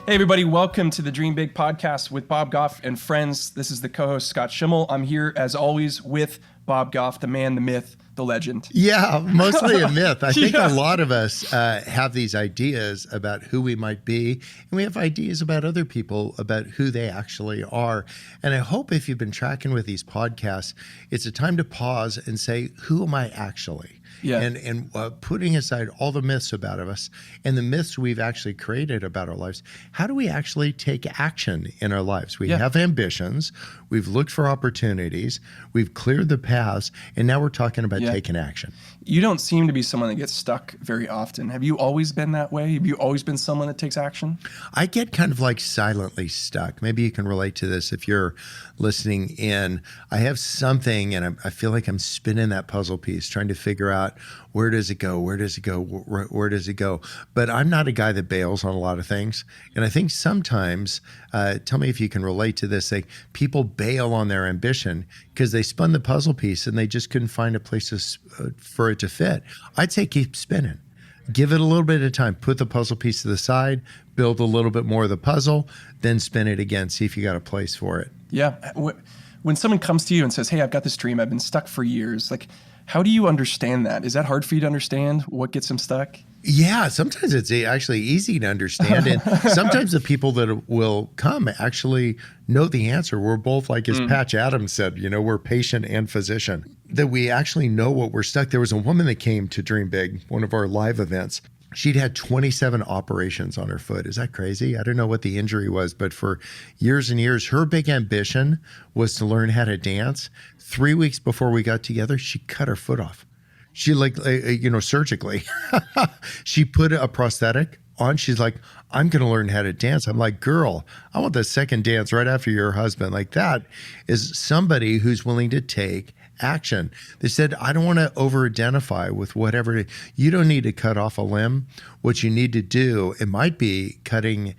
Hey, everybody. Welcome to the Dream Big podcast with Bob Goff and friends. This is the co-host, Scott Schimmel. I'm here, as always, with Bob Goff, the man, the myth, the legend. Yeah, mostly a myth. I think a lot of us have these ideas about who we might be, and we have ideas about other people, about who they actually are. And I hope if you've been tracking with these podcasts, it's a time to pause and say, who am I actually? Yeah. And putting aside all the myths about us and the myths we've actually created about our lives, how do we actually take action in our lives? We have ambitions, we've looked for opportunities, we've cleared the paths, and now we're talking about taking action. You don't seem to be someone that gets stuck very often. Have you always been that way? Have you always been someone that takes action? I get kind of like silently stuck. Maybe you can relate to this if you're listening in. I have something and I feel like I'm spinning that puzzle piece, trying to figure out where does it go? Where does it go? Where does it go? But I'm not a guy that bails on a lot of things. And I think sometimes, tell me if you can relate to this, like people bail on their ambition because they spun the puzzle piece and they just couldn't find a place for it to fit. I'd say keep spinning. Give it a little bit of time. Put the puzzle piece to the side, build a little bit more of the puzzle, then spin it again. See if you got a place for it. Yeah. When someone comes to you and says, hey, I've got this dream, I've been stuck for years, like, how do you understand that? Is that hard for you to understand what gets them stuck? Yeah, sometimes it's actually easy to understand. And sometimes the people that will come actually know the answer. We're both, like as Patch Adams said, we're patient and physician, that we actually know what we're stuck. There was a woman that came to Dream Big, one of our live events. She'd had 27 operations on her foot. Is that crazy? I don't know what the injury was, but for years and years, her big ambition was to learn how to dance. 3 weeks before we got together, she cut her foot off. She surgically, she put a prosthetic on. She's like, I'm going to learn how to dance. I'm like, girl, I want the second dance right after your husband. Like that is somebody who's willing to take action. They said, I don't want to over-identify with whatever. You don't need to cut off a limb. What you need to do, it might be cutting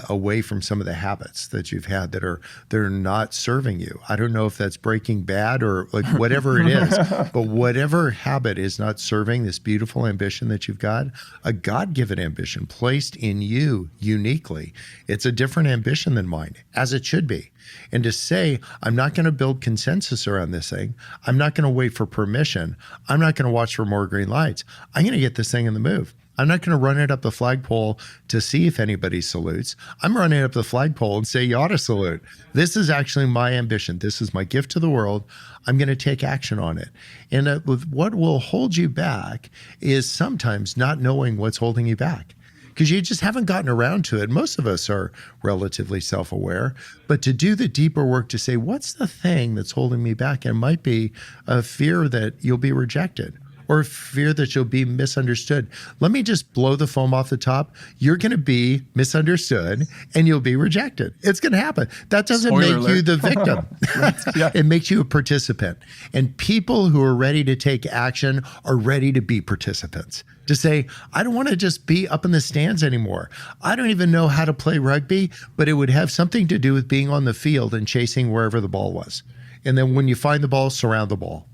away from some of the habits that you've had that are not serving you. I don't know if that's Breaking Bad or like whatever it is, but whatever habit is not serving this beautiful ambition that you've got, a God-given ambition placed in you uniquely. It's a different ambition than mine, as it should be. And to say, I'm not going to build consensus around this thing. I'm not going to wait for permission. I'm not going to watch for more green lights. I'm going to get this thing in the move. I'm not going to run it up the flagpole to see if anybody salutes. I'm running up the flagpole and say, you ought to salute. This is actually my ambition. This is my gift to the world. I'm going to take action on it. And what will hold you back is sometimes not knowing what's holding you back, because you just haven't gotten around to it. Most of us are relatively self-aware, but to do the deeper work to say, what's the thing that's holding me back? It might be a fear that you'll be rejected, or fear that you'll be misunderstood. Let me just blow the foam off the top. You're going to be misunderstood and you'll be rejected. It's going to happen. That doesn't Spoiler make alert. you the victim. It makes you a participant. And people who are ready to take action are ready to be participants. To say, I don't want to just be up in the stands anymore. I don't even know how to play rugby, but it would have something to do with being on the field and chasing wherever the ball was. And then when you find the ball, surround the ball.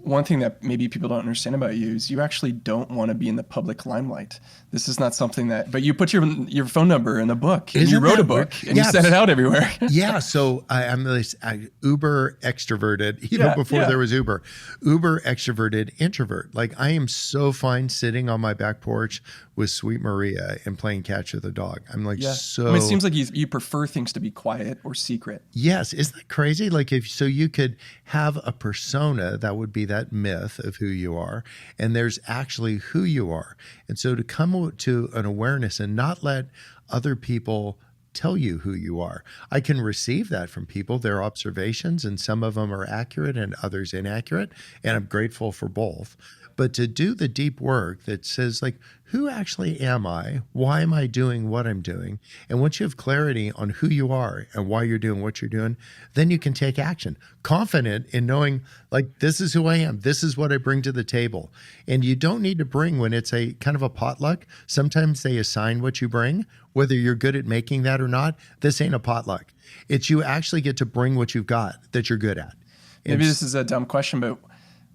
One thing that maybe people don't understand about you is you actually don't want to be in the public limelight. This is not something but you put your phone number in a book, and you wrote a book, and you sent it out everywhere. Yeah, so I'm this uber extroverted, even before there was uber extroverted introvert. Like I am so fine sitting on my back porch with Sweet Maria and playing catch with a dog. I'm like so. I mean, it seems like you prefer things to be quiet or secret. Yes, isn't that crazy? Like so you could have a persona that would be that myth of who you are, and there's actually who you are. And so to come to an awareness and not let other people tell you who you are. I can receive that from people, their observations, and some of them are accurate and others inaccurate, and I'm grateful for both. But to do the deep work that says, like, who actually am I? Why am I doing what I'm doing? And once you have clarity on who you are and why you're doing what you're doing, then you can take action. Confident in knowing, like, this is who I am. This is what I bring to the table. And you don't need to bring when it's a kind of a potluck. Sometimes they assign what you bring, whether you're good at making that or not. This ain't a potluck. It's you actually get to bring what you've got that you're good at. Maybe this is a dumb question, but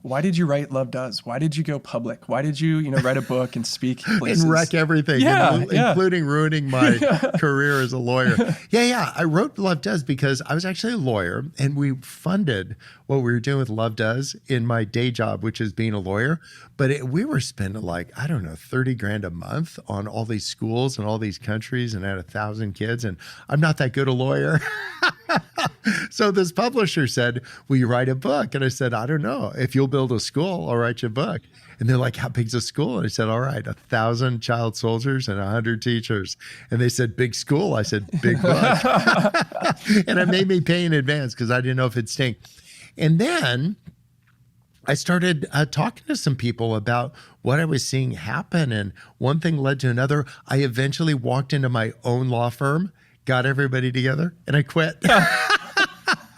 Why did you write Love Does? Why did you go public? Why did you, write a book and speak places? And wreck everything, including ruining my career as a lawyer. I wrote Love Does because I was actually a lawyer, and we funded what we were doing with Love Does in my day job, which is being a lawyer. But we were spending $30,000 a month on all these schools and all these countries, and had 1,000 kids. And I'm not that good a lawyer. So this publisher said, will you write a book? And I said, I don't know. If you'll build a school, I'll write you a book. And they're like, how big's a school? And I said, all right, 1,000 child soldiers and 100 teachers. And they said, big school. I said, big book. And it made me pay in advance because I didn't know if it'd stink. And then I started talking to some people about what I was seeing happen. And one thing led to another. I eventually walked into my own law firm, got everybody together, and I quit.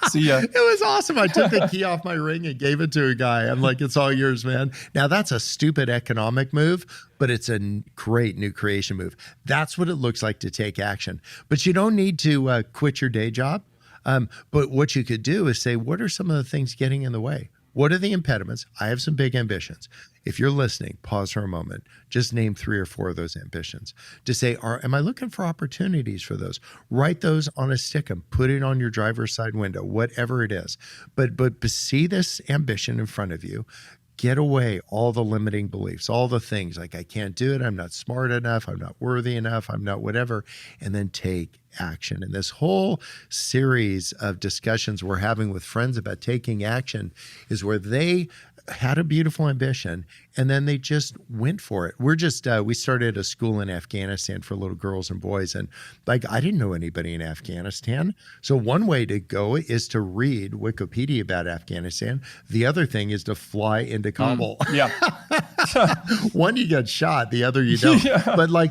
See ya. It was awesome. I took the key off my ring and gave it to a guy. I'm like, it's all yours, man. Now, that's a stupid economic move, but it's a great new creation move. That's what it looks like to take action. But you don't need to quit your day job. But what you could do is say, what are some of the things getting in the way? What are the impediments? I have some big ambitions. If you're listening, pause for a moment. Just name 3 or 4 of those ambitions. To say, am I looking for opportunities for those? Write those on a stick and put it on your driver's side window, whatever it is. But see this ambition in front of you. Get away all the limiting beliefs, all the things like I can't do it, I'm not smart enough, I'm not worthy enough, I'm not whatever, and then take action. And this whole series of discussions we're having with friends about taking action is where they had a beautiful ambition and then they just went for it. We started a school in Afghanistan for little girls and boys. And I didn't know anybody in Afghanistan. So one way to go is to read Wikipedia about Afghanistan. The other thing is to fly into Kabul. One, you get shot. The other, you don't.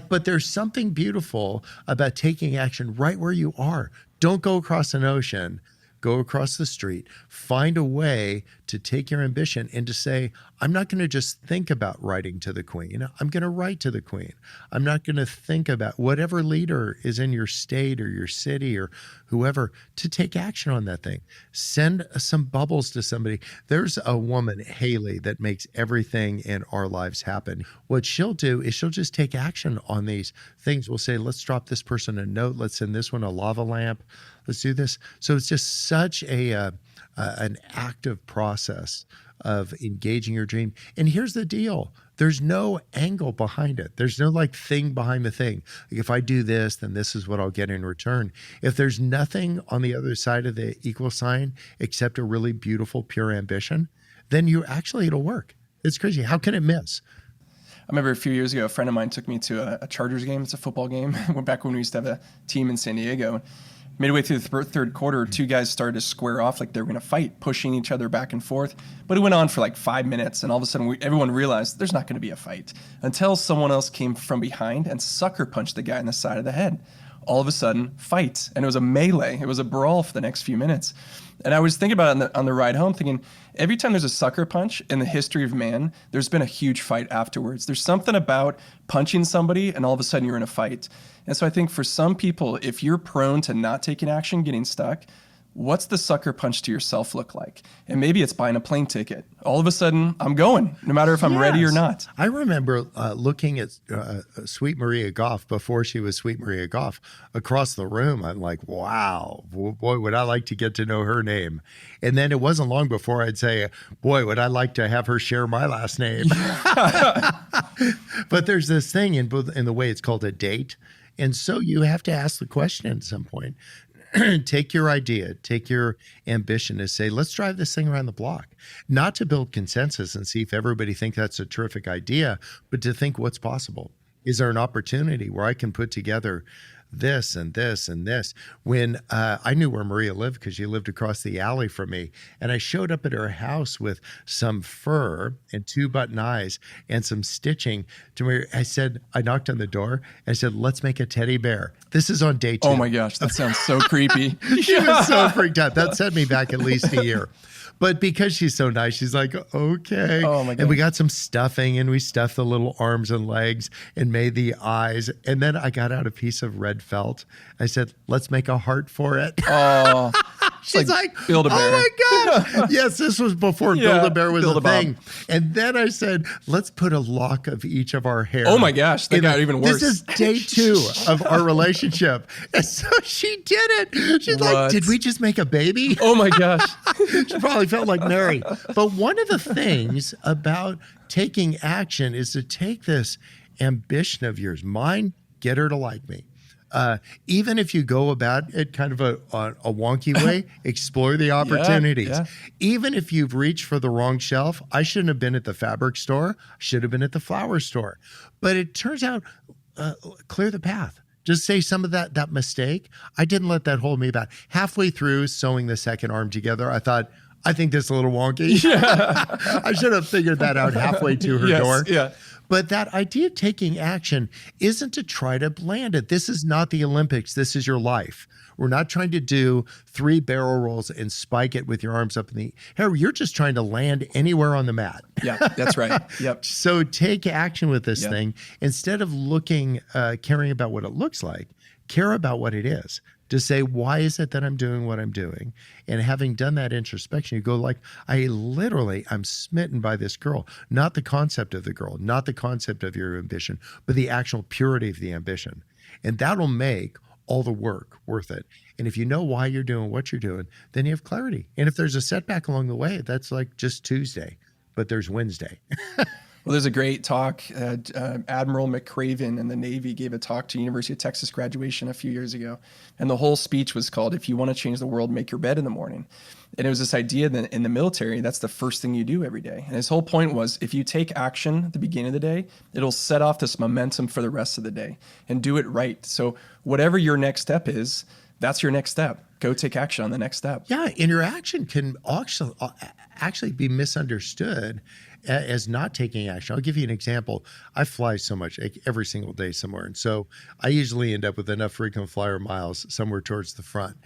But there's something beautiful about taking action right where you are. Don't go across an ocean. Go across the street, find a way to take your ambition and to say, I'm not going to just think about writing to the Queen. I'm going to write to the Queen. I'm not going to think about whatever leader is in your state or your city or whoever to take action on that thing. Send some bubbles to somebody. There's a woman, Haley, that makes everything in our lives happen. What she'll do is she'll just take action on these things. We'll say, let's drop this person a note. Let's send this one a lava lamp. Let's do this. So it's just such an active process of engaging your dream. And here's the deal. There's no angle behind it. There's no thing behind the thing. If I do this, then this is what I'll get in return. If there's nothing on the other side of the equal sign except a really beautiful, pure ambition, then it'll work. It's crazy. How can it miss? I remember a few years ago, a friend of mine took me to a Chargers game. It's a football game. Back when we used to have a team in San Diego. Midway through the third quarter, 2 guys started to square off like they were going to fight, pushing each other back and forth. But it went on for 5 minutes, and all of a sudden everyone realized there's not going to be a fight until someone else came from behind and sucker punched the guy in the side of the head. All of a sudden, fight. And it was a melee. It was a brawl for the next few minutes. And I was thinking about it on the ride home, thinking every time there's a sucker punch in the history of man, there's been a huge fight afterwards. There's something about punching somebody and all of a sudden you're in a fight. And so I think for some people, if you're prone to not taking action, getting stuck, what's the sucker punch to yourself look like? And maybe it's buying a plane ticket. All of a sudden, I'm going, no matter if I'm ready or not. I remember looking at Sweet Maria Goff before she was Sweet Maria Goff across the room. I'm like, wow, boy, would I like to get to know her name. And then it wasn't long before I'd say, boy, would I like to have her share my last name. But there's this thing in the way it's called a date. And so you have to ask the question at some point. Take your idea, take your ambition and say, let's drive this thing around the block. Not to build consensus and see if everybody thinks that's a terrific idea, but to think what's possible. Is there an opportunity where I can put together this and this and this? When I knew where Maria lived because she lived across the alley from me, and I showed up at her house with some fur and 2 button eyes and some stitching to Maria. I knocked on the door and I said, let's make a teddy bear. This is on day 2. Oh my gosh, that sounds so creepy. She was so freaked out. That set me back at least a year. But because she's so nice, she's like, okay. Oh my God. And we got some stuffing and we stuffed the little arms and legs and made the eyes. And then I got out a piece of red felt. I said, let's make a heart for it. Oh, She's like, Build-A-Bear. oh my gosh. Yes, this was before Yeah, Build-A-Bear was a Build-A-Bob. thing. And then I said, let's put a lock of each of our hair. Oh my gosh, that got even worse. This is day 2 of our relationship. And so she did it. She's like, did we just make a baby? Oh my gosh. She probably felt like Mary. But one of the things about taking action is to take this ambition of yours, mine, get her to like me. Even if you go about it kind of a wonky way, explore the opportunities. Yeah. Even if you've reached for the wrong shelf, I shouldn't have been at the fabric store. I should have been at the flower store. But it turns out, clear the path. Just say some of that mistake. I didn't let that hold me back. Halfway through sewing the second arm together, I thought, I think this is a little wonky. Yeah. I should have figured that out halfway to her door. Yeah. But that idea of taking action isn't to try to land it. This is not the Olympics. This is your life. We're not trying to do 3 barrel rolls and spike it with your arms up in the air. You're just trying to land anywhere on the mat. Yeah, that's right. Yep. So take action with this thing. Instead of caring about what it looks like, care about what it is. To say, why is it that I'm doing what I'm doing? And having done that introspection, you go like, I'm smitten by this girl, not the concept of the girl, not the concept of your ambition, but the actual purity of the ambition. And that'll make all the work worth it. And if you know why you're doing what you're doing, then you have clarity. And if there's a setback along the way, that's like just Tuesday, but there's Wednesday. Well, there's a great talk. Admiral McCraven in the Navy gave a talk to University of Texas graduation a few years ago. And the whole speech was called, "If you want to change the world, make your bed in the morning." And it was this idea that in the military, that's the first thing you do every day. And his whole point was, if you take action at the beginning of the day, it'll set off this momentum for the rest of the day and do it right. So whatever your next step is, that's your next step. Go take action on the next step. Yeah, and your action can actually be misunderstood as not taking action. I'll give you an example. I fly so much every single day somewhere. And so I usually end up with enough frequent flyer miles somewhere towards the front.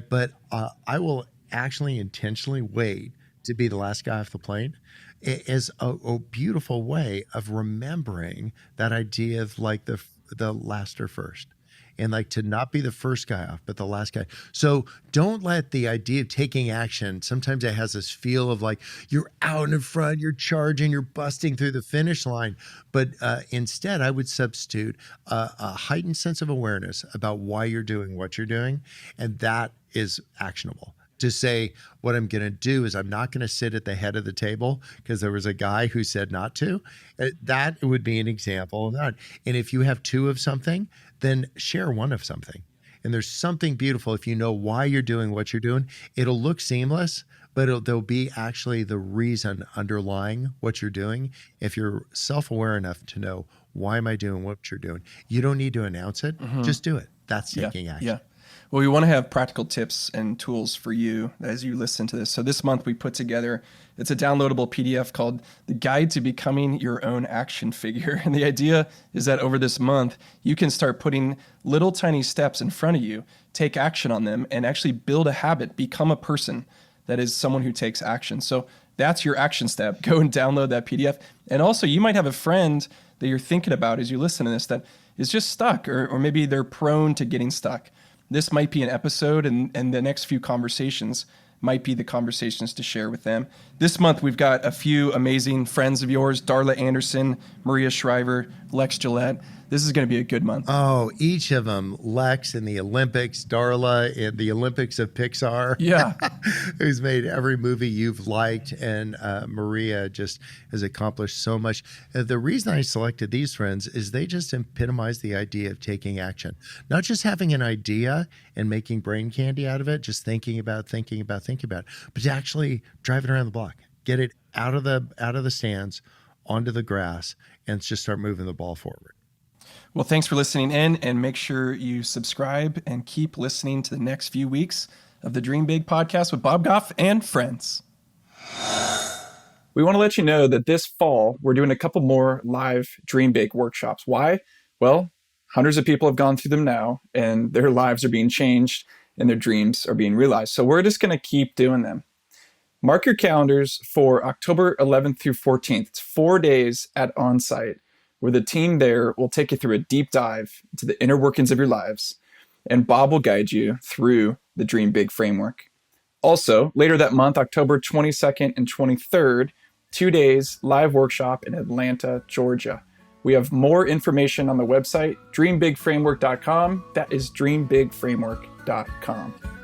But I will actually intentionally wait to be the last guy off the plane as a beautiful way of remembering that idea of like the last or first. And like to not be the first guy off, but the last guy. So don't let the idea of taking action, sometimes it has this feel of like you're out in front, you're charging, you're busting through the finish line. But instead, I would substitute a heightened sense of awareness about why you're doing what you're doing. And that is actionable. To say what I'm going to do is I'm not going to sit at the head of the table because there was a guy who said not to. That would be an example of that. And if you have 2 of something, then share 1 of something. And there's something beautiful. If you know why you're doing what you're doing, it'll look seamless, but there'll be actually the reason underlying what you're doing. If you're self-aware enough to know, why am I doing what you're doing? You don't need to announce it. Just do it. That's taking action. Yeah. Well, we want to have practical tips and tools for you as you listen to this. So this month we put together, it's a downloadable PDF called The Guide to Becoming Your Own Action Figure. And the idea is that over this month, you can start putting little tiny steps in front of you, take action on them, and actually build a habit, become a person that is someone who takes action. So that's your action step. Go and download that PDF. And also you might have a friend that you're thinking about as you listen to this that is just stuck, or maybe they're prone to getting stuck. This might be an episode, and the next few conversations might be the conversations to share with them. This month, we've got a few amazing friends of yours, Darla Anderson, Maria Shriver, Lex Gillette. This is going to be a good month. Oh, each of them, Lex in the Olympics, Darla in the Olympics of Pixar. Yeah. Who's made every movie you've liked. And Maria just has accomplished so much. The reason I selected these friends is they just epitomize the idea of taking action. Not just having an idea and making brain candy out of it, just thinking about it, but to actually drive it around the block, get it out of the stands, onto the grass, and just start moving the ball forward. Well, thanks for listening in, and make sure you subscribe and keep listening to the next few weeks of the Dream Big podcast with Bob Goff and friends. We want to let you know that this fall, we're doing a couple more live Dream Big workshops. Why? Well, hundreds of people have gone through them now, and their lives are being changed and their dreams are being realized. So we're just going to keep doing them. Mark your calendars for October 11th through 14th. It's 4 days at Onsite, where the team there will take you through a deep dive into the inner workings of your lives, and Bob will guide you through the Dream Big framework. Also, later that month, October 22nd and 23rd, 2 days live workshop in Atlanta, Georgia. We have more information on the website, dreambigframework.com. That is dreambigframework.com.